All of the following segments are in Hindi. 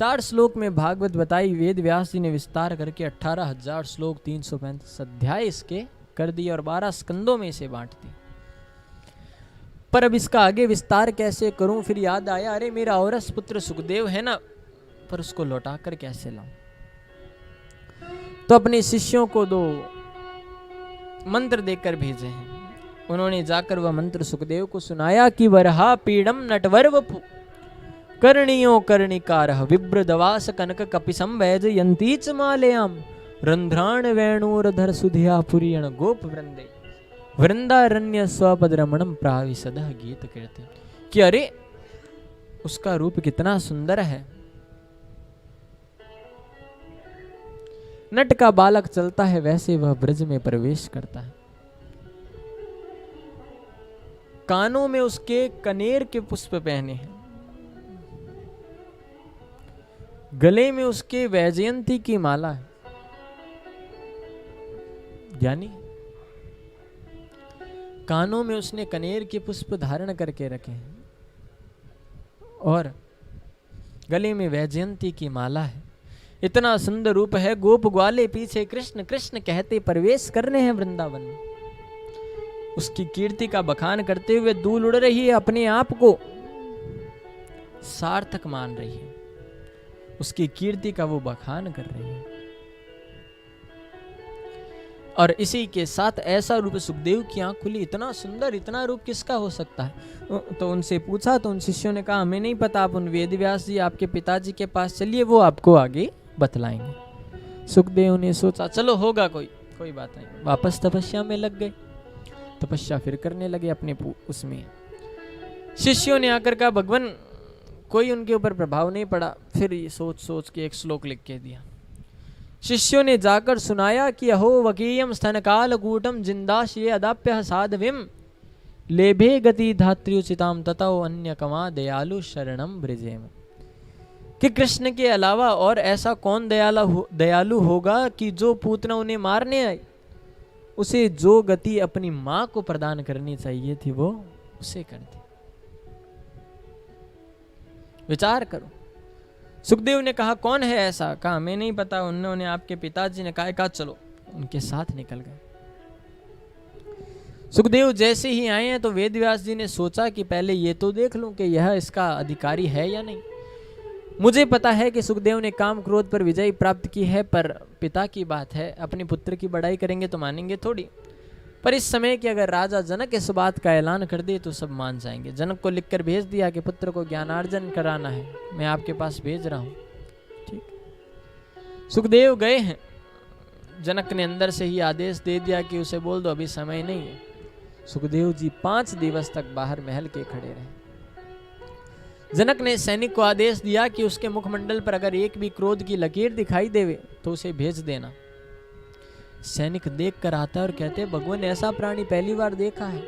4 श्लोक में भागवत बताई, वेद व्यास जी ने विस्तार करके 18,000 श्लोक 335 अध्याय इसके कर दिए और 12 स्कंदों में इसे बांट दी। पर अब इसका आगे विस्तार कैसे करूं? फिर याद आया, अरे मेरा औरस पुत्र सुखदेव है ना, पर उसको लौटा कर कैसे लाऊं? तो अपने शिष्यों को 2 मंत्र देकर भेजे हैं। उन्होंने जाकर वह मंत्र सुखदेव को सुनाया कि वरहा पीड़म नटवर वपु कर्णियो कर्णिकारः विभ्रदवास कनक कपिसं वैजयन्ती च मालयाम रंध्राण वेणुरधर सुधिया पुरीण गोप वृंदे वृंदारण्य स्वपद रमणम प्राविशदः गीत कीर्ति। कि अरे उसका रूप कितना सुंदर है। नट का बालक चलता है वैसे वह ब्रज में प्रवेश करता है। कानों में उसके कनेर के पुष्प पहने हैं, गले में उसके वैजयंती की माला है, यानी कानों में उसने कनेर के पुष्प धारण करके रखे हैं और गले में वैजयंती की माला है। इतना सुंदर रूप है। गोप ग्वाले पीछे कृष्ण कृष्ण कहते प्रवेश करने हैं वृंदावन में। उसकी कीर्ति का बखान करते हुए धूल उड़ रही है, अपने आप को सार्थक मान रही है, उसकी कीर्ति का वो बखान कर रही है। और इसी के साथ ऐसा रूप सुखदेव की आंख खुली, इतना सुंदर, इतना रूप किसका हो सकता है? तो उनसे पूछा तो उन शिष्यों ने कहा हमें नहीं पता, आप उन वेद व्यास जी आपके पिताजी के पास चलिए, वो आपको आगे बतलाएंगे। सुखदेव ने सोचा चलो होगा कोई बात नहीं। वापस तपस्या में लग गए, तपस्या फिर करने लगे अपने उसमें। शिष्यों ने आकर कहा भगवान, कोई उनके ऊपर प्रभाव नहीं पड़ा। फिर सोच सोच के एक श्लोक लिख के दिया। शिष्यों ने जाकर सुनाया कि अहो वकीयम स्तन काल कूटम जिंदाशये अदाप्य साधविम लेभे गति धात्र्युचिताम ततो अन्य कमा दयालु शरणम ब्रजेम। कि कृष्ण के अलावा और ऐसा कौन दयालु होगा कि जो पूतना उन्हें मारने आई, उसे जो गति अपनी मां को प्रदान करनी चाहिए थी वो उसे कर दी। विचार करो। सुखदेव ने कहा कौन है ऐसा? कहा हमें नहीं पता, उन्होंने आपके पिताजी ने कहा चलो। उनके साथ निकल गए। सुखदेव जैसे ही आए हैं तो वेदव्यास जी ने सोचा कि पहले ये तो देख लूं कि यह इसका अधिकारी है या नहीं। मुझे पता है कि सुखदेव ने काम क्रोध पर विजय प्राप्त की है, पर पिता की बात है, अपने पुत्र की बड़ाई करेंगे तो मानेंगे थोड़ी। पर इस समय कि अगर राजा जनक इस बात का ऐलान कर दे तो सब मान जाएंगे। जनक को लिखकर भेज दिया कि पुत्र को ज्ञानार्जन कराना है, मैं आपके पास भेज रहा हूं। ठीक। सुखदेव गए हैं। जनक ने अंदर से ही आदेश दे दिया कि उसे बोल दो अभी समय नहीं है। सुखदेव जी 5 दिवस तक बाहर महल के खड़े रहे। जनक ने सैनिक को आदेश दिया कि उसके मुखमंडल पर अगर एक भी क्रोध की लकीर दिखाई देवे तो उसे भेज देना। सैनिक देख कर आता है और कहते भगवान ऐसा प्राणी पहली बार देखा है,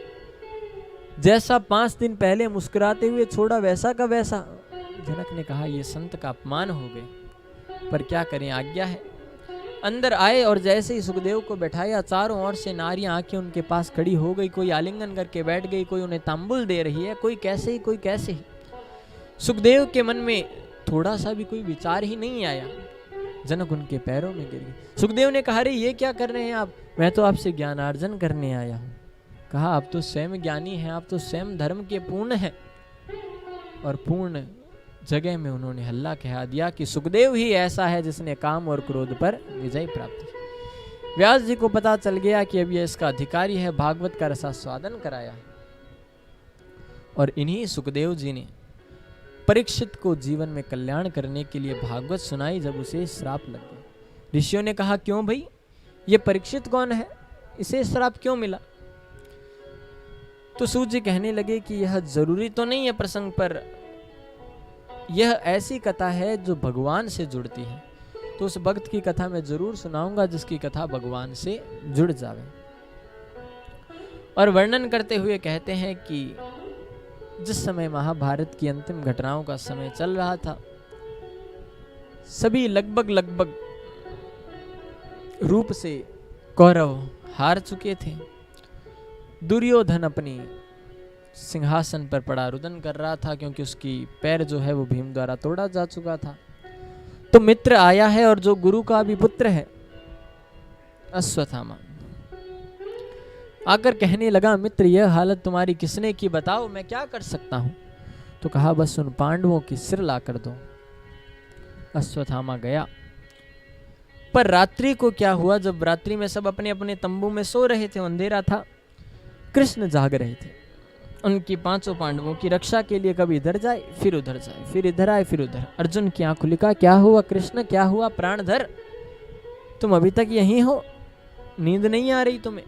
जैसा 5 दिन पहले मुस्कुराते हुए छोड़ा वैसा का वैसा। जनक ने कहा यह संत का अपमान हो गए, पर क्या करें, आज्ञा है। अंदर आए और जैसे ही सुखदेव को बैठाया, चारों ओर से नारियां आके उनके पास खड़ी हो गई। कोई आलिंगन करके बैठ गई, कोई उन्हें तांबुल दे रही है, कोई कैसे ही कोई कैसे ही। सुखदेव के मन में थोड़ा सा भी कोई विचार ही नहीं आया। जनक उनके पैरों में गिर गए। सुखदेव ने कहा अरे ये क्या कर रहे हैं आप? मैं तो आपसे ज्ञानार्जन करने आया हूं। कहा आप तो स्वयं ज्ञानी हैं, आप तो स्वयं धर्म के पूर्ण हैं। और पूर्ण जगह में उन्होंने हल्ला कहा दिया कि सुखदेव ही ऐसा है जिसने काम और क्रोध पर विजय प्राप्त की। व्यास जी को पता चल गया कि अब ये इसका अधिकारी है, भागवत का रसास्वादन कराया। और इन्हीं सुखदेव जी ने परीक्षित को जीवन में कल्याण करने के लिए भागवत सुनाई, जब उसे श्राप लग गया। ऋषियों ने कहा क्यों भाई, ये परीक्षित कौन है, इसे श्राप क्यों मिला? तो सूत जी कहने लगे कि यह जरूरी तो नहीं है प्रसंग, पर यह ऐसी कथा है जो भगवान से जुड़ती है। तो उस भक्त की कथा मैं जरूर सुनाऊंगा जिसकी कथा भगवान से जुड़ जावे। और वर्णन करते हुए कहते हैं कि जिस समय महाभारत की अंतिम घटनाओं का समय चल रहा था, सभी लगभग रूप से कौरव हार चुके थे। दुर्योधन अपनी सिंहासन पर पड़ा रुदन कर रहा था, क्योंकि उसकी पैर जो है वो भीम द्वारा तोड़ा जा चुका था। तो मित्र आया है और जो गुरु का भी पुत्र है अश्वत्थामा आकर कहने लगा, मित्र यह हालत तुम्हारी किसने की, बताओ मैं क्या कर सकता हूं। तो कहा, बस उन पांडवों की सिर ला कर दो। अश्वत्थामा गया। पर रात्रि को क्या हुआ, जब रात्रि में सब अपने अपने तंबू में सो रहे थे, अंधेरा था, कृष्ण जाग रहे थे। उनकी पांचों पांडवों की रक्षा के लिए कभी इधर जाए फिर उधर जाए, फिर इधर आए फिर उधर। अर्जुन की आंख खुली, क्या हुआ कृष्ण, क्या हुआ प्राणधर, तुम अभी तक यहीं हो, नींद नहीं आ रही तुम्हें?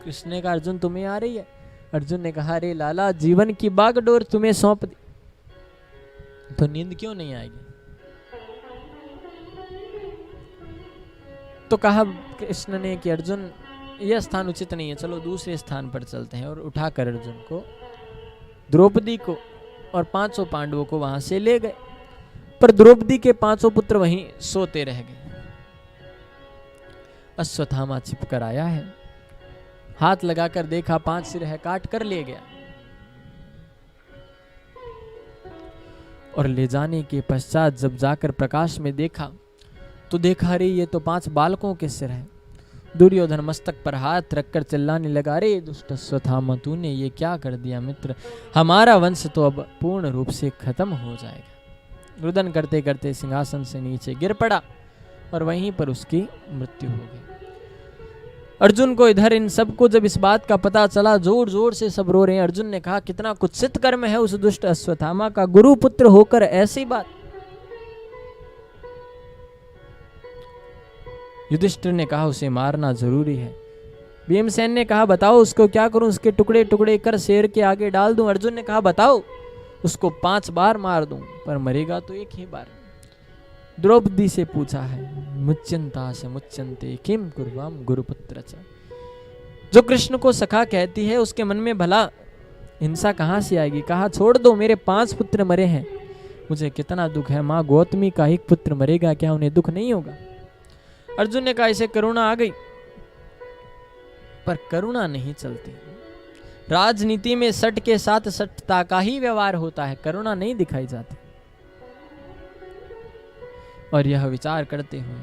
कृष्ण ने कहा, अर्जुन तुम्हें आ रही है? अर्जुन ने कहा, अरे लाला, जीवन की बागडोर तुम्हें सौंप दी तो नींद क्यों नहीं आएगी? तो कहा कृष्ण ने कि अर्जुन यह स्थान उचित नहीं है, चलो दूसरे स्थान पर चलते हैं। और उठाकर अर्जुन को, द्रौपदी को और पांचों पांडवों को वहां से ले गए। पर द्रौपदी के पांचों पुत्र वहीं सोते रह गए। अश्वत्थामा छिपकर आया है, हाथ लगाकर देखा, 5 सिर है, काट कर ले गया। और ले जाने के पश्चात जब जाकर प्रकाश में देखा तो देखा, अरे ये तो 5 बालकों के सिर है। दुर्योधन मस्तक पर हाथ रखकर चिल्लाने लगा, अरे दुष्ट अश्वत्थामा, तूने ये क्या कर दिया मित्र, हमारा वंश तो अब पूर्ण रूप से खत्म हो जाएगा। रुदन करते करते सिंहासन से नीचे गिर पड़ा और वहीं पर उसकी मृत्यु हो गई। अर्जुन को इधर इन सबको जब इस बात का पता चला, जोर जोर से सब रो रहे हैं। अर्जुन ने कहा, कितना कुत्सित कर्म है उस दुष्ट अश्वत्थामा का, गुरु पुत्र होकर ऐसी बात। युधिष्ठिर ने कहा, उसे मारना जरूरी है। भीमसेन ने कहा, बताओ उसको क्या करूं, उसके टुकड़े टुकड़े कर शेर के आगे डाल दूं। अर्जुन ने कहा, बताओ उसको 5 बार मार दूं, पर मरेगा तो एक ही बार। द्रौपदी से पूछा है, मुच्यंता से मुच्यंते किम कुर्वाम गुरुपुत्र च। जो कृष्ण को सखा कहती है उसके मन में भला हिंसा कहां से आएगी। कहा, छोड़ दो, मेरे 5 पुत्र मरे हैं, मुझे कितना दुख है। माँ गौतमी का एक पुत्र मरेगा, क्या उन्हें दुख नहीं होगा? अर्जुन ने कहा, इसे करुणा आ गई, पर करुणा नहीं चलती। राजनीति में सट के साथ सटता का ही व्यवहार होता है, करुणा नहीं दिखाई जाती। और यह विचार करते हुए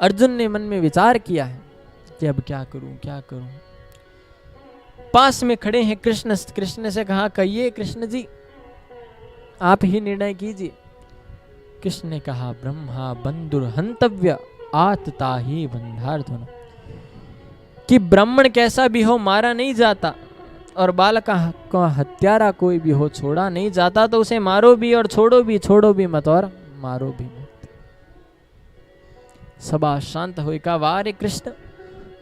अर्जुन ने मन में विचार किया है कि अब क्या करूं, क्या करूं। पास में खड़े हैं कृष्ण। कृष्ण से कहा, कहिए कृष्ण जी, आप ही निर्णय कीजिए। कृष्ण ने कहा, ब्रह्मा बंधुर हंतव्य आतता ही बंधार्धुन, कि ब्राह्मण कैसा भी हो मारा नहीं जाता, और बालक का हत्यारा कोई भी हो छोड़ा नहीं जाता, तो उसे मारो भी और छोड़ो भी मत और मारो भी मत। सभा शांत हुई। का वाह रे कृष्ण,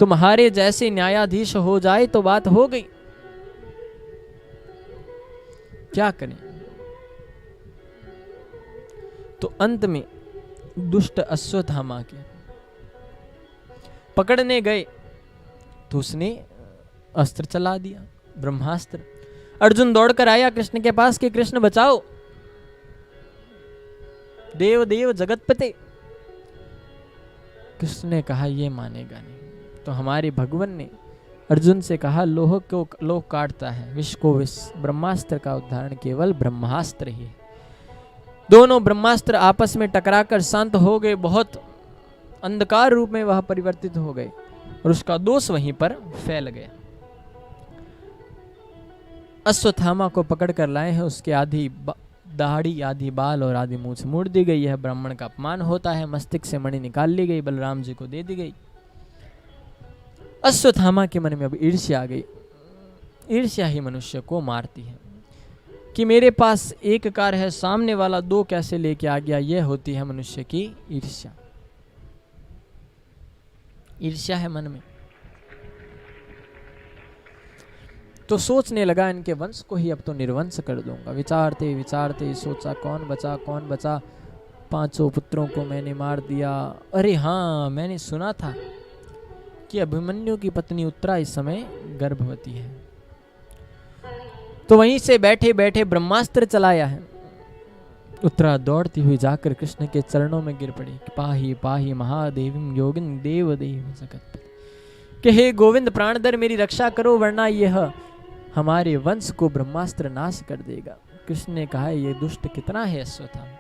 तुम्हारे जैसे न्यायाधीश हो जाए तो बात हो गई, क्या करें। तो अंत में दुष्ट अश्वत्थामा के पकड़ने गए तो उसने अस्त्र चला दिया, ब्रह्मास्त्र। अर्जुन दौड़कर आया कृष्ण के पास कि कृष्ण बचाओ, देव देव जगतपते। कृष्ण ने कहा, ये मानेगा नहीं। तो हमारे भगवान ने अर्जुन से कहा, लोह को लोह काटता है, विष को विष। ब्रह्मास्त्र का उदाहरण केवल ब्रह्मास्त्र ही है। दोनों ब्रह्मास्त्र आपस में टकराकर शांत हो गए, बहुत अंधकार रूप में वह परिवर्तित हो गए और उसका दोष वहीं पर फैल गया। अश्वत्थामा को पकड़कर लाए हैं, उसके आधी दाढ़ी, आधी बाल और आधी मूंछ मोड़ दी गई है। ब्राह्मण का अपमान होता है। मस्तिष्क से मणि निकाल ली गई, बलराम जी को दे दी गई। अश्वत्थामा के मन में अब ईर्ष्या आ गई। ईर्ष्या ही मनुष्य को मारती है कि मेरे पास एक कार है, सामने वाला 2 कैसे लेके आ गया। यह होती है मनुष्य की ईर्ष्या। ईर्ष्या है मन में। तो सोचने लगा, इनके वंश को ही अब तो निर्वंश कर दूंगा। विचारते विचारते सोचा, कौन बचा कौन बचा। 5 पुत्रों को मैंने मार दिया। अरे हाँ, मैंने सुना था कि अभिमन्यु की पत्नी उत्तरा इस समय गर्भवती है। तो वहीं से बैठे बैठे ब्रह्मास्त्र चलाया है। उत्तरा दौड़ती हुई जाकर कृष्ण के चरणों में गिर पड़ी। पाही पाही महादेवीं योगिन देव देव जगत, कि हे गोविंद प्राणधर, मेरी रक्षा करो, वरना यह हमारे वंश को ब्रह्मास्त्र नाश कर देगा। कृष्ण ने कहा, ये दुष्ट कितना है अश्वत्थामा,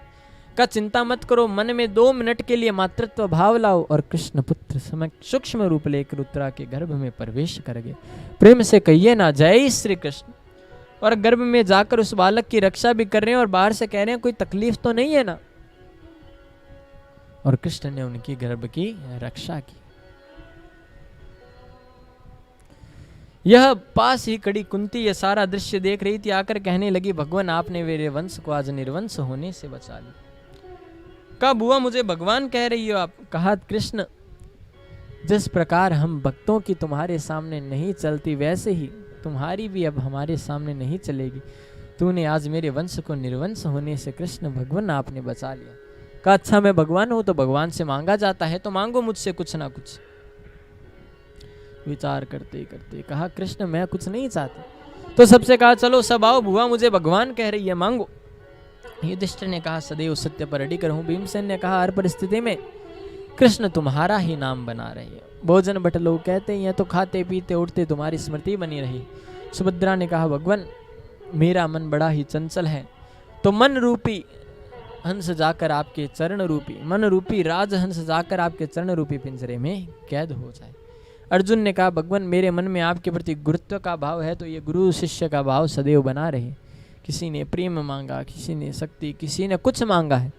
का चिंता मत करो, मन में 2 मिनट के लिए मातृत्व भाव लाओ और कृष्ण पुत्र समक्ष सूक्ष्म रूप लेकर उत्तरा के गर्भ में प्रवेश कर गए। प्रेम से कहिए ना जय श्री कृष्ण। और गर्भ में जाकर उस बालक की रक्षा भी कर रहे हैं और बाहर से कह रहे हैं कोई तकलीफ तो नहीं है ना। और कृष्ण ने उनकी गर्भ की रक्षा की। यह पास ही खड़ी कुंती यह सारा दृश्य देख रही थी। आकर कहने लगी भगवान आपने मेरे वंश को आज निर्वंश होने से बचा लिया। कहा बुआ मुझे भगवान कह रही हो आप? कहा कृष्ण जिस प्रकार हम भक्तों की तुम्हारे सामने नहीं चलती वैसे ही तुम्हारी भी अब हमारे सामने नहीं चलेगी। तूने आज मेरे वंश को निर्वंश होने से कृष्ण भगवान आपने बचा लिया। कहा अच्छा मैं भगवान हूं तो भगवान से मांगा जाता है तो मांगो मुझसे कुछ ना कुछ। विचार करते करते कहा कृष्ण मैं कुछ नहीं चाहती। तो सबसे कहा चलो सब आओ बुआ मुझे भगवान कह रही है मांगो। युधिष्ठिर ने कहा सदैव सत्य पर अडिग रहूं। भीमसेन ने कहा हर परिस्थिति में कृष्ण तुम्हारा ही नाम बना रहे। भोजन भट लोग कहते हैं तो खाते पीते उठते तुम्हारी स्मृति बनी रही। सुभद्रा ने कहा भगवान मेरा मन बड़ा ही चंचल है तो मन रूपी हंस जाकर आपके चरण रूपी मन रूपी राज हंस जाकर आपके चरण रूपी पिंजरे में कैद हो जाए। अर्जुन ने कहा भगवान मेरे मन में आपके प्रति गुरुत्व का भाव है तो ये गुरु शिष्य का भाव सदैव बना रहे। किसी ने प्रेम मांगा, किसी ने शक्ति, किसी ने कुछ मांगा है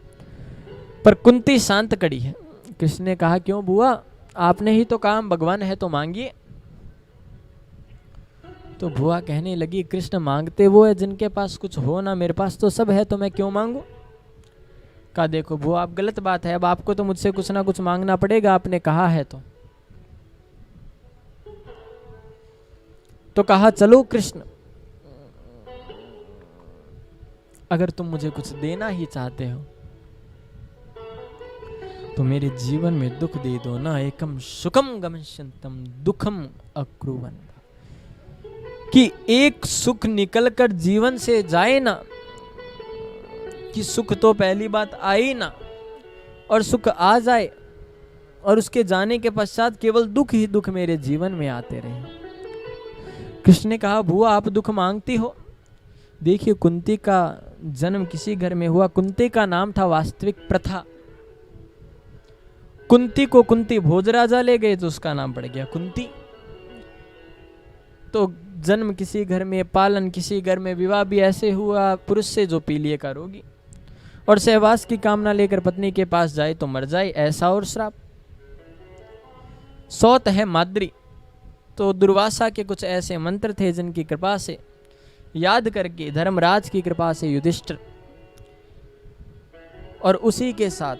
पर कुंती शांत कड़ी है। कृष्ण ने कहा क्यों बुआ आपने ही तो कहा भगवान है तो मांगिए। तो बुआ कहने लगी कृष्ण मांगते वो है जिनके पास कुछ हो ना, मेरे पास तो सब है तो मैं क्यों मांगू। कहा देखो बुआ आप गलत बात है, अब आपको तो मुझसे कुछ ना कुछ मांगना पड़ेगा, आपने कहा है तो कहा चलो कृष्ण अगर तुम मुझे कुछ देना ही चाहते हो तो मेरे जीवन में दुख दे दो ना। एकम सुखम गमश्यंतम दुखम अक्रूवन, कि एक सुख निकलकर जीवन से जाए ना, कि सुख तो पहली बात आई ना और सुख आ जाए और उसके जाने के पश्चात केवल दुख ही दुख मेरे जीवन में आते रहे। कृष्ण ने कहा बुआ आप दुख मांगती हो। देखिए कुंती का जन्म किसी घर में हुआ। कुंती का नाम था वास्तविक प्रथा। कुंती को कुंती भोजराजा ले गए तो उसका नाम पड़ गया कुंती। तो जन्म किसी घर में, पालन किसी घर में, विवाह भी ऐसे हुआ पुरुष से जो पीलिए का रोगी और सहवास की कामना लेकर पत्नी के पास जाए तो मर जाए, ऐसा और श्राप। सौत है माद्री। तो दुर्वासा के कुछ ऐसे मंत्र थे जिनकी कृपा से याद करके धर्मराज की कृपा से युधिष्ठिर और उसी के साथ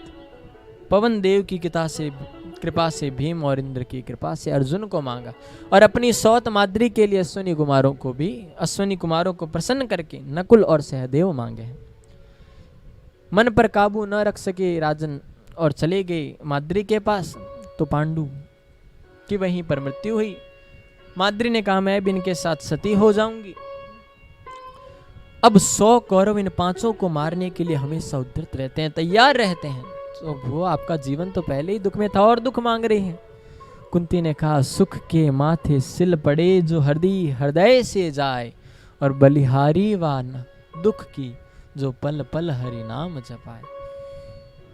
पवन देव की कृपा से भीम और इंद्र की कृपा से अर्जुन को मांगा और अपनी सौत माद्री के लिए अश्विनी कुमारों को प्रसन्न करके नकुल और सहदेव मांगे। मन पर काबू न रख सके राजन और चले गए माद्री के पास तो पांडु की वहीं पर मृत्यु हुई। माद्री ने कहा मैं भी इनके साथ सती हो जाऊंगी। अब 100 कौरव इन 5 को मारने के लिए हमेशा उद्धत रहते हैं, तैयार रहते हैं। तो वो आपका जीवन तो पहले ही दुख में था और दुख मांग रहे हैं। कुंती ने कहा सुख के माथे सिल पड़े जो हृदय से जाए और बलिहारी वान दुख की जो पल पल हरि नाम जपाए।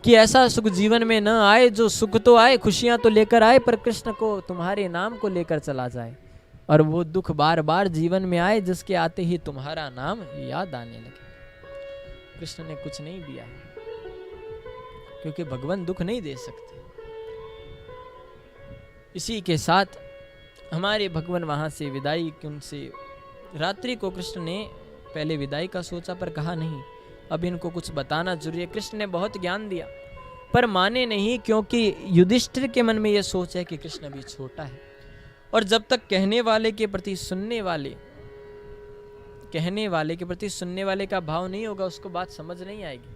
कि ऐसा सुख जीवन में न आए जो सुख तो आए, खुशियां तो लेकर आए पर कृष्ण को तुम्हारे नाम को लेकर चला जाए और वो दुख बार बार जीवन में आए जिसके आते ही तुम्हारा नाम याद आने लगे। कृष्ण ने कुछ नहीं दिया क्योंकि भगवान दुख नहीं दे सकते। इसी के साथ हमारे भगवान वहां से विदाई की, उनसे रात्रि को कृष्ण ने पहले विदाई का सोचा पर कहा नहीं अब इनको कुछ बताना जरूरी है। कृष्ण ने बहुत ज्ञान दिया पर माने नहीं क्योंकि युधिष्ठिर के मन में यह सोच है कि कृष्ण भी छोटा है और जब तक कहने वाले के प्रति सुनने वाले का भाव नहीं होगा उसको बात समझ नहीं आएगी।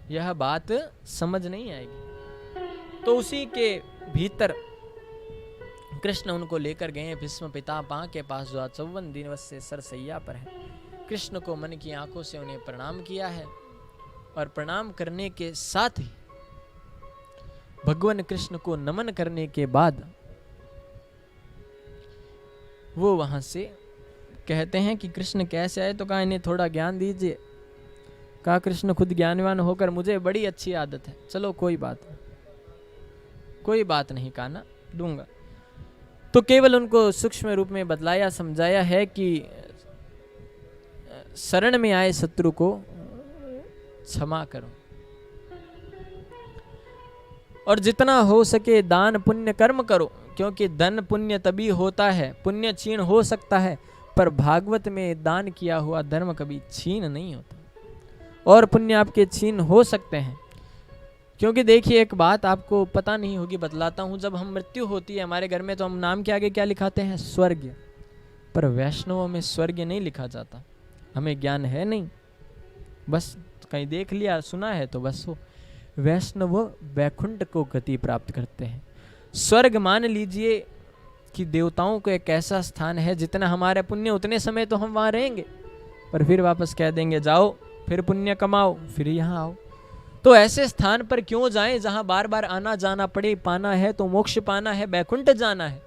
यह बात समझ नहीं आएगी। तो उसी के भीतर कृष्ण उनको लेकर गए भीष्म पितामह के पास जो 54 दिन से सरसैया पर है। कृष्ण को मन की आंखों से उन्हें प्रणाम किया है और प्रणाम करने के साथ ही भगवान कृष्ण को नमन करने के बाद वो वहां से कहते हैं कि कृष्ण कैसे आए, तो कहा इन्हें थोड़ा ज्ञान दीजिए। कहा कृष्ण खुद ज्ञानवान होकर मुझे बड़ी अच्छी आदत है, चलो कोई बात नहीं कान्हा, दूंगा। तो केवल उनको सूक्ष्म रूप में बतलाया, समझाया है कि शरण में आए शत्रु को क्षमा करो और जितना हो सके दान पुण्य कर्म करो, क्योंकि धन पुण्य तभी होता है, पुण्य क्षीण हो सकता है पर भागवत में दान किया हुआ धर्म कभी छीन नहीं होता, और पुण्य आपके छीन हो सकते हैं। क्योंकि देखिए एक बात आपको पता नहीं होगी, बतलाता हूँ। जब हम मृत्यु होती है हमारे घर में तो हम नाम के आगे क्या लिखाते हैं? स्वर्ग। पर वैष्णवों में स्वर्ग नहीं लिखा जाता, हमें ज्ञान है नहीं, बस कहीं देख लिया सुना है तो बस हो। वैष्णव वैकुंठ को गति प्राप्त करते हैं। स्वर्ग मान लीजिए कि देवताओं को एक ऐसा स्थान है, जितना हमारे पुण्य उतने समय तो हम वहाँ रहेंगे, पर फिर वापस कह देंगे जाओ, फिर पुण्य कमाओ, फिर यहाँ आओ। तो ऐसे स्थान पर क्यों जाएं जहाँ बार बार आना जाना पड़े? पाना है तो मोक्ष पाना है, वैकुंठ जाना है।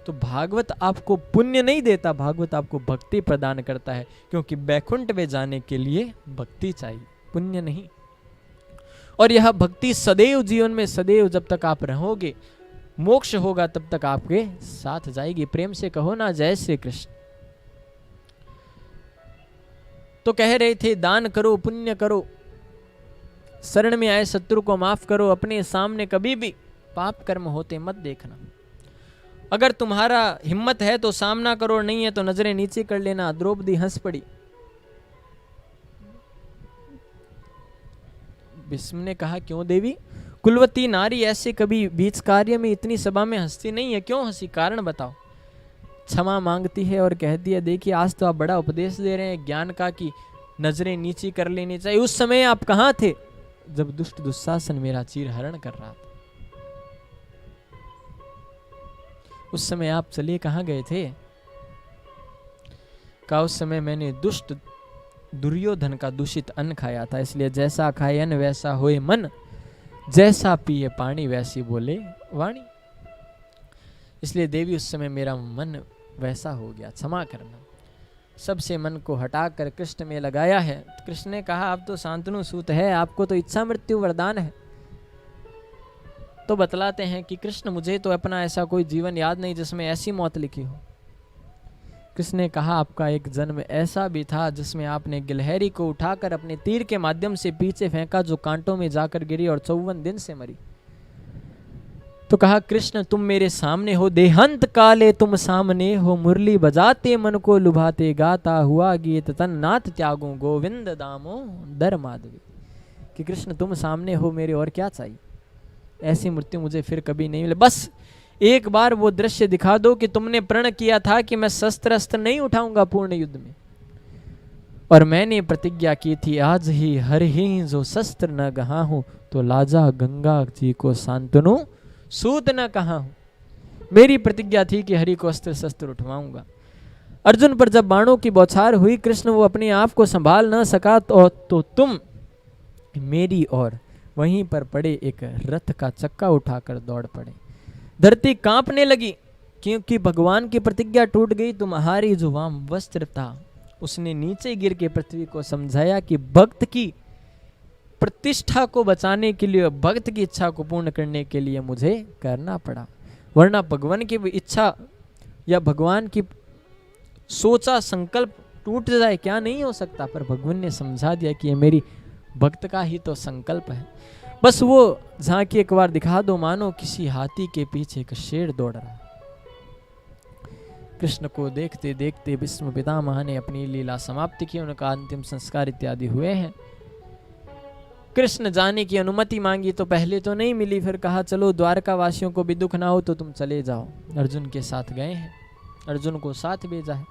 तो भागवत आपको पुण्य नहीं देता, भागवत आपको भक्ति प्रदान करता है, क्योंकि वैकुंठ में जाने के लिए भक्ति चाहिए, पुण्य नहीं। और यह भक्ति सदैव जीवन में, सदैव जब तक आप रहोगे, मोक्ष होगा तब तक आपके साथ जाएगी। प्रेम से कहो ना जय श्री कृष्ण। तो कह रहे थे दान करो, पुण्य करो, शरण में आए शत्रु को माफ करो, अपने सामने कभी भी पाप कर्म होते मत देखना। अगर तुम्हारा हिम्मत है तो सामना करो, नहीं है तो नजरें नीचे कर लेना। द्रौपदी हंस पड़ी। भीष्म ने कहा क्यों देवी? कुलवती नारी ऐसे कभी बीच कार्य में इतनी सभा में हंसती नहीं है, क्यों हंसी? कारण बताओ। क्षमा मांगती है और कहती है देखिए आज तो आप बड़ा उपदेश दे रहे हैं ज्ञान का कि नजरें नीची कर लेनी चाहिए। उस समय आप कहाँ थे जब दुष्ट दुशासन मेरा चीर हरण कर रहा था? उस समय आप चलिए कहाँ गए थे? का उस समय मैंने दुष्ट दुर्योधन का दूषित अन्न खाया था, इसलिए जैसा खाए अन्न वैसा होए मन, जैसा पिए पानी वैसी बोले वाणी। इसलिए देवी उस समय मेरा मन वैसा हो गया, क्षमा करना। सबसे मन को हटाकर कृष्ण में लगाया है। तो कृष्ण ने कहा आप तो शांतनु सूत है, आपको तो इच्छा मृत्यु वरदान है। तो बतलाते हैं कि कृष्ण मुझे तो अपना ऐसा कोई जीवन याद नहीं जिसमें ऐसी मौत लिखी हो। कृष्ण ने कहा आपका एक जन्म ऐसा भी था जिसमें आपने गिलहरी को उठाकर अपने तीर के माध्यम से पीछे फेंका, जो कांटों में जाकर गिरी और 54 दिन से मरी। तो कहा कृष्ण तुम मेरे सामने हो, देहांत काले तुम सामने हो, मुरली बजाते मन को लुभाते, गाता हुआ गीत तन नाथ त्यागो, गोविंद दामो दर माधवी। कि कृष्ण तुम सामने हो मेरे, और क्या चाहिए? ऐसी मृत्यु मुझे फिर कभी नहीं मिले। बस एक बार वो दृश्य दिखा दो कि तुमने प्रण किया था कि मैं शस्त्र अस्त्र नहीं उठाऊंगा पूर्ण युद्ध में, और मैंने प्रतिज्ञा की थी आज ही हर ही जो शस्त्र न गहा हूं, तो लाजा गंगा जी को शांतनु सूत न कहा हूं। मेरी प्रतिज्ञा थी कि हरि को अस्त्र शस्त्र उठवाऊंगा। अर्जुन पर जब बाणों की बौछार हुई, कृष्ण वो अपने आप को संभाल न सका, तो तुम मेरी ओर वहीं पर पड़े एक रथ का चक्का उठाकर दौड़ पड़े। धरती कांपने लगी, क्योंकि भगवान की प्रतिज्ञा टूट गई। तुम्हारी जो वाम वस्त्र था उसने नीचे गिर के पृथ्वी को समझाया कि भक्त की प्रतिष्ठा को बचाने के लिए, भक्त की इच्छा को पूर्ण करने के लिए मुझे करना पड़ा, वरना भगवान की इच्छा या भगवान की सोचा संकल्प टूट जाए क्या नहीं हो सकता। पर भगवान ने समझा दिया कि ये मेरी भक्त का ही तो संकल्प है। बस वो झांकी एक बार दिखा दो, मानो किसी हाथी के पीछे एक शेर दौड़ रहा। कृष्ण को देखते देखते भीष्म पितामह ने अपनी लीला समाप्ति की, उनका अंतिम संस्कार इत्यादि हुए हैं। कृष्ण जाने की अनुमति मांगी तो पहले तो नहीं मिली, फिर कहा चलो द्वारका वासियों को भी दुख ना हो तो तुम चले जाओ। अर्जुन के साथ गए हैं, अर्जुन को साथ भेजा है।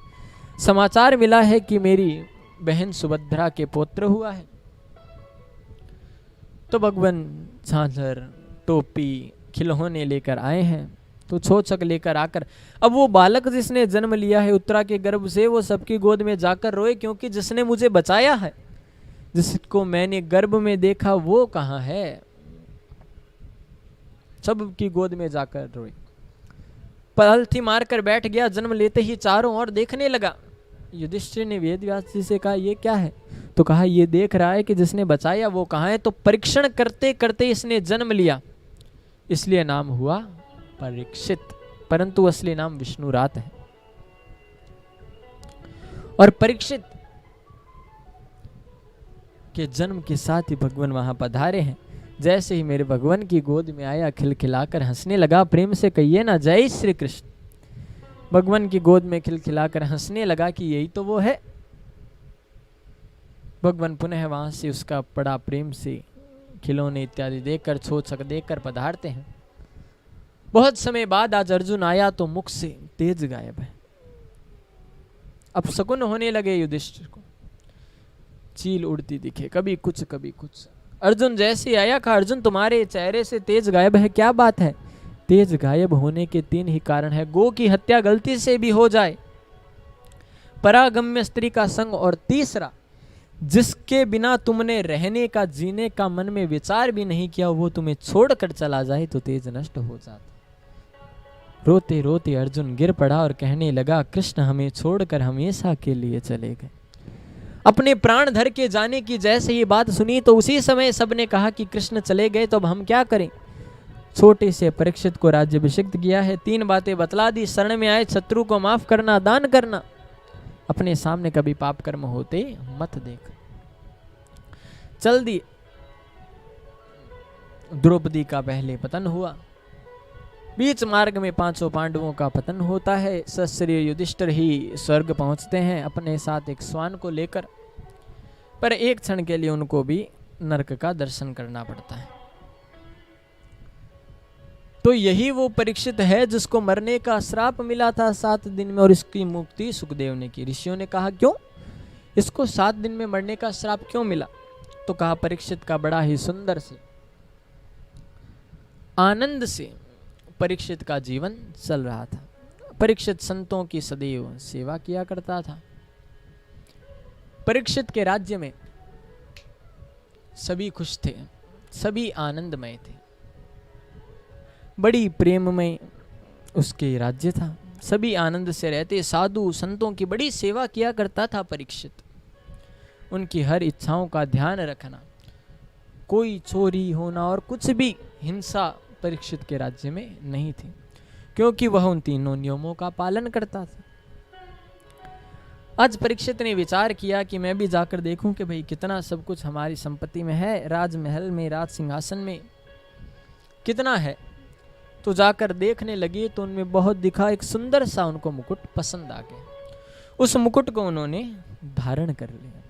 समाचार मिला है कि मेरी बहन सुभद्रा के पुत्र हुआ है। तो भगवान झांझर टोपी खिलौने लेकर आए हैं। तो छोचक लेकर आकर अब वो बालक जिसने जन्म लिया है उत्तरा के गर्भ से, वो सबकी गोद में जाकर रोए, क्योंकि जिसने मुझे बचाया है, जिसको मैंने गर्भ में देखा, वो कहाँ है। सबकी गोद में जाकर रोए। पलथी मारकर बैठ गया, जन्म लेते ही चारों ओर देखने लगा। युधिष्ठिर ने वेद व्यास जी से कहा ये क्या है? तो कहा ये देख रहा है कि जिसने बचाया वो कहाँ है। तो परीक्षण करते करते इसने जन्म लिया, इसलिए नाम हुआ परीक्षित, परंतु असली नाम विष्णुरात है। और परीक्षित के जन्म के साथ ही भगवान वहां पधारे हैं। जैसे ही मेरे भगवान की गोद में आया, खिलखिलाकर हंसने लगा। प्रेम से कहिए ना जय श्री कृष्ण। भगवान की गोद में खिलखिलाकर हंसने लगा कि यही तो वो है। भगवान पुनः वहां से उसका बड़ा प्रेम से खिलौने इत्यादि देकर, छोचक देकर पधारते हैं। बहुत समय बाद आज अर्जुन आया तो मुख से तेज गायब है। अब शकुन होने लगे युधिष्ठिर को, चील उड़ती दिखे, कभी कुछ कभी कुछ। अर्जुन जैसे आया कहा, अर्जुन तुम्हारे चेहरे से तेज गायब है, क्या बात है? तेज गायब होने के 3 ही कारण है। गो की हत्या गलती से भी हो जाए, परागम्य स्त्री का संग, और तीसरा जिसके बिना तुमने रहने का, जीने का मन में विचार भी नहीं किया, वो तुम्हें छोड़कर चला जाए तो तेज नष्ट हो जाता। रोते रोते अर्जुन गिर पड़ा और कहने लगा, कृष्ण हमें छोड़कर हमेशा के लिए चले गए। अपने प्राण धर के जाने की जैसे ये बात सुनी तो उसी समय सबने कहा कि कृष्ण चले गए तो अब हम क्या करें। छोटे से परीक्षित को राज्याभिषिक्त किया है, 3 बातें बतला दी। शरण में आए शत्रु को माफ करना, दान करना, अपने सामने कभी पाप कर्म होते मत देख। चल दी। द्रौपदी का पहले पतन हुआ, बीच मार्ग में 500 पांडवों का पतन होता है। सश्री युधिष्ठिर ही स्वर्ग पहुंचते हैं अपने साथ एक श्वान को लेकर, पर एक क्षण के लिए उनको भी नरक का दर्शन करना पड़ता है। तो यही वो परीक्षित है जिसको मरने का श्राप मिला था 7 दिन में, और इसकी मुक्ति सुखदेव ने की। ऋषियों ने कहा क्यों इसको 7 दिन में मरने का श्राप क्यों मिला? तो कहा परीक्षित का बड़ा ही सुंदर से आनंद से परीक्षित का जीवन चल रहा था। परीक्षित संतों की सदैव सेवा किया करता था। परीक्षित के राज्य में सभी खुश थे, सभी आनंदमय थे, बड़ी प्रेममय उसके राज्य था, सभी आनंद से रहते। साधु संतों की बड़ी सेवा किया करता था परीक्षित। उनकी हर इच्छाओं का ध्यान रखना, कोई चोरी होना और कुछ भी हिंसा परीक्षित के राज्य में नहीं थी, क्योंकि वह उन 3 नियमों का पालन करता था। आज परीक्षित ने विचार किया कि मैं भी जाकर देखूं कि भाई कितना सब कुछ हमारी संपत्ति में है, राजमहल में, राज सिंहासन में कितना है। तो जाकर देखने लगे तो उनमें बहुत दिखा, एक सुंदर सा उनको मुकुट पसंद आ गया। उस मुकुट को उन्होंने धारण कर लिया।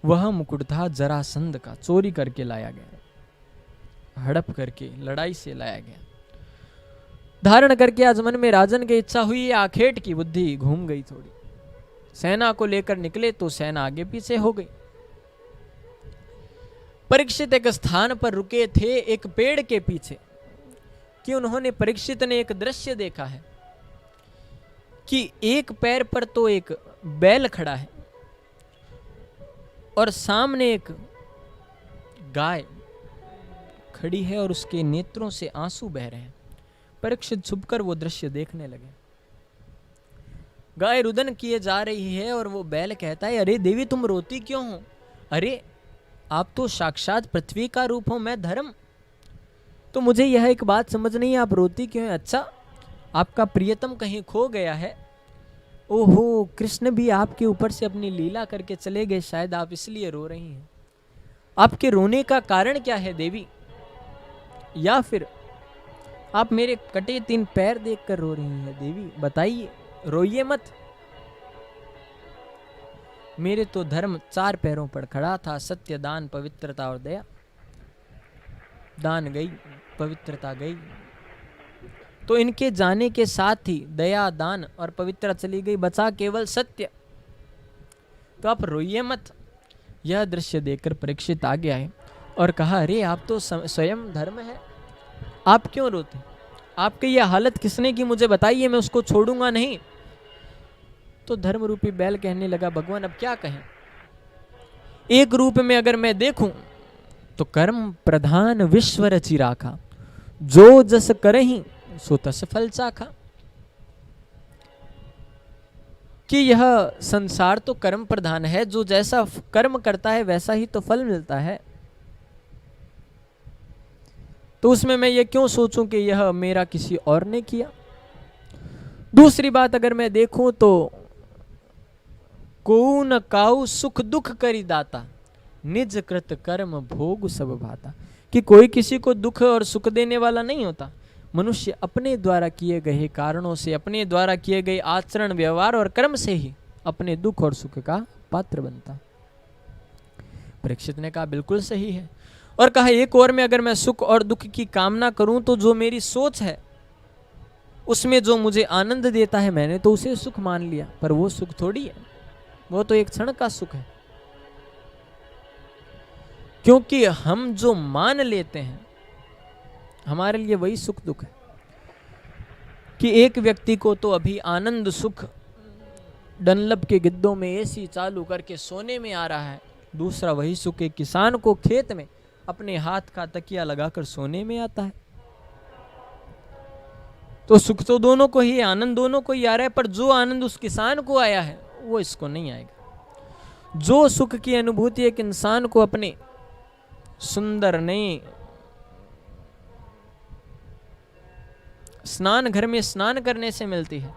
वह मुकुट था जरासंध का, चोरी करके लाया गया, हड़प करके लड़ाई से लाया गया। धारण करके आज मन में राजन की इच्छा हुई, आखेट की बुद्धि घूम गई थोड़ी। सेना को लेकर निकले तो सेना आगे पीछे हो गई। परीक्षित एक स्थान पर रुके थे, एक पेड़ के पीछे, कि उन्होंने परीक्षित ने एक दृश्य देखा है कि एक पैर पर तो एक बैल खड़ा है और सामने एक गाय खड़ी है और उसके नेत्रों से आंसू बह रहे हैं। परीक्षित छुपकर वो दृश्य देखने लगे। गाय रुदन किए जा रही है और वो बैल कहता है, अरे देवी तुम रोती क्यों हो? अरे आप तो साक्षात पृथ्वी का रूप हो, मैं धर्म। तो मुझे यह एक बात समझ नहीं, आप रोती क्यों है? अच्छा आपका प्रियतम कहीं खो गया है? ओहो, कृष्ण भी आपके ऊपर से अपनी लीला करके चले गए, शायद आप इसलिए रो रही हैं। आपके रोने का कारण क्या है देवी? या फिर आप मेरे कटे 3 पैर देखकर रो रही हैं? देवी बताइए, रोइए मत। मेरे तो धर्म 4 पैरों पर खड़ा था, सत्य, दान, पवित्रता और दया। दान गई, पवित्रता गई, तो इनके जाने के साथ ही दया, दान और पवित्रता चली गई, बचा केवल सत्य। तो आप रोइए मत। यह दृश्य देखकर परीक्षित आगे आए और कहा, अरे आप तो स्वयं धर्म है, आप क्यों रोते? आपकी यह हालत किसने की, मुझे बताइए, मैं उसको छोड़ूंगा नहीं। तो धर्म रूपी बैल कहने लगा, भगवान अब क्या कहें, एक रूप में अगर मैं देखूं तो कर्म प्रधान विश्व रचि राखा, जो जस करहि सो तस फल चाखा। कि यह संसार तो कर्म प्रधान है, जो जैसा कर्म करता है वैसा ही तो फल मिलता है। तो उसमें मैं ये क्यों सोचूं कि यह मेरा किसी और ने किया। दूसरी बात अगर मैं देखूं तो को न काऊ सुख दुख करी दाता, निज कृत कर्म भोग सब भाता। कि कोई किसी को दुख और सुख देने वाला नहीं होता। मनुष्य अपने द्वारा किए गए कारणों से, अपने द्वारा किए गए आचरण व्यवहार और कर्म से ही अपने दुख और सुख का पात्र बनता। परीक्षित ने कहा बिल्कुल सही है। और कहा एक और में अगर मैं सुख और दुख की कामना करूं तो जो मेरी सोच है उसमें जो मुझे आनंद देता है मैंने तो उसे सुख मान लिया, पर वो सुख थोड़ी है, वो तो एक क्षण का सुख है। क्योंकि हम जो मान लेते हैं हमारे लिए वही सुख दुख है। कि एक व्यक्ति को तो अभी आनंद सुख डनलप के गिद्धों में एसी चालू करके सोने में आ रहा है, दूसरा वही सुख एक किसान को खेत में अपने हाथ का तकिया लगाकर सोने में आता है। तो सुख तो दोनों को ही, आनंद दोनों को ही आ रहा है, पर जो आनंद उस किसान को आया है वो इसको नहीं आएगा। जो सुख की अनुभूति एक इंसान को अपने सुंदर नए स्नान घर में स्नान करने से मिलती है,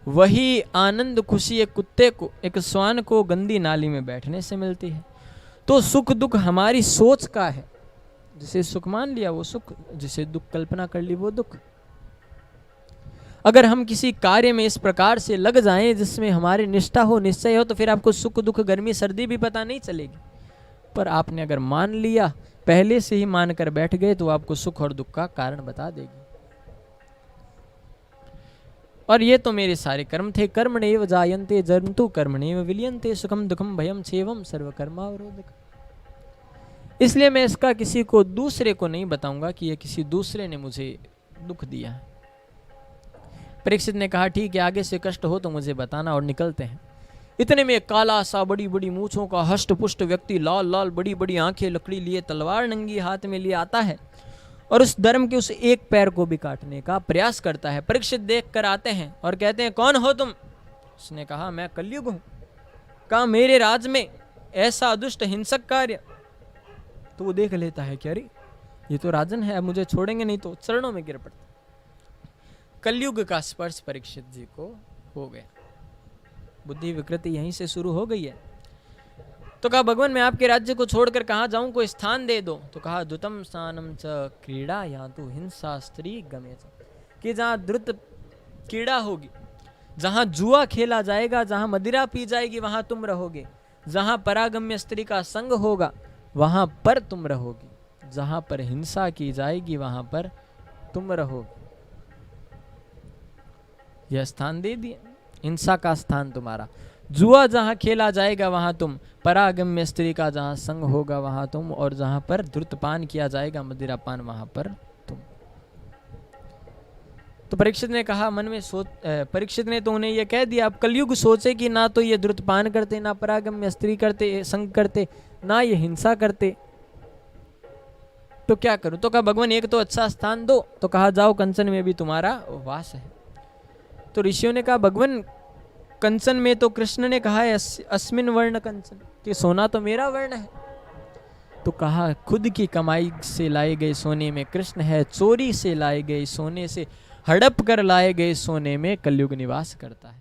वही आनंद खुशी एक कुत्ते को, एक श्वान को गंदी नाली में बैठने से मिलती है। तो सुख दुख हमारी सोच का है। जिसे सुख मान लिया वो सुख, जिसे दुख कल्पना कर ली वो दुख। अगर हम किसी कार्य में इस प्रकार से लग जाएं जिसमें हमारी निष्ठा हो, निश्चय हो, तो फिर आपको सुख दुख गर्मी सर्दी भी पता नहीं चलेगी। पर आपने अगर मान लिया, पहले से ही मानकर बैठ गए, तो आपको सुख और दुख का कारण बता देगी। और ये तो मेरे सारे कर्म थे। कर्मणेव जायन्ते जन्तु कर्मणेव विलीयन्ते, सुखम दुखम भयम क्षेवम सर्वकर्मावरोधक। इसलिए मैं इसका किसी को दूसरे को नहीं बताऊंगा कि ये किसी दूसरे ने मुझे दुख दिया है। परीक्षित ने कहा ठीक है, आगे से कष्ट हो तो मुझे बताना, और निकलते हैं। इतने में काला सा बड़ी बड़ी मूछों का हष्ट पुष्ट व्यक्ति, लाल लाल बड़ी बड़ी आंखें, लकड़ी लिए, तलवार नंगी हाथ में लिए आता है और उस धर्म के उस एक पैर को भी काटने का प्रयास करता है। परीक्षित देख कर आते हैं और कहते हैं कौन हो तुम। उसने कहा मैं कलयुग हूं। कहा मेरे राज में ऐसा दुष्ट हिंसक कार्य। तो वो देख लेता है कि अरे ये तो राजन है, अब मुझे छोड़ेंगे नहीं, तो चरणों में गिर पड़ता। कलयुग का स्पर्श परीक्षित जी को हो गया। बुद्धि विकृति यहीं से शुरू हो गई है। तो कहा भगवान मैं आपके राज्य को छोड़कर कहाँ जाऊं, कोई स्थान दे दो। तो कहा द्रुतम स्थानम च क्रीड़ा या तो हिंसा स्त्री गमे च, कि जहाँ द्रुत क्रीड़ा होगी, जहाँ जुआ खेला जाएगा, जहाँ मदिरा पी जाएगी, वहां तुम रहोगे। जहाँ परागम्य स्त्री का संग होगा वहां पर तुम रहोगे। जहां पर हिंसा की जाएगी वहां पर तुम रहोगे। यह स्थान दे दिए, हिंसा का स्थान तुम्हारा। जुआ जहां खेला जाएगा वहां तुम, परागम्य स्त्री का जहां संग होगा वहां तुम, और जहां पर द्रुतपान किया जाएगा, मदिरापान, वहां पर तुम। तो परीक्षित ने कहा मन में सोच, परीक्षित ने तो उन्हें यह कह दिया, अब कलयुग सोचे कि ना तो ये द्रुतपान करते, ना परागम्य स्त्री करते, संग करते, ना ये हिंसा करते, तो क्या करूं। तो कहा भगवान एक तो अच्छा स्थान दो। तो कहा जाओ कंचन में भी तुम्हारा वास है। तो ऋषियों ने कहा भगवान कंचन में तो कृष्ण ने कहा है अस्मिन वर्ण कंचन, कि सोना तो मेरा वर्ण है। तो कहा खुद की कमाई से लाए गए सोने में कृष्ण है, चोरी से लाए गए सोने से, हड़प कर लाए गए सोने में कलयुग निवास करता है।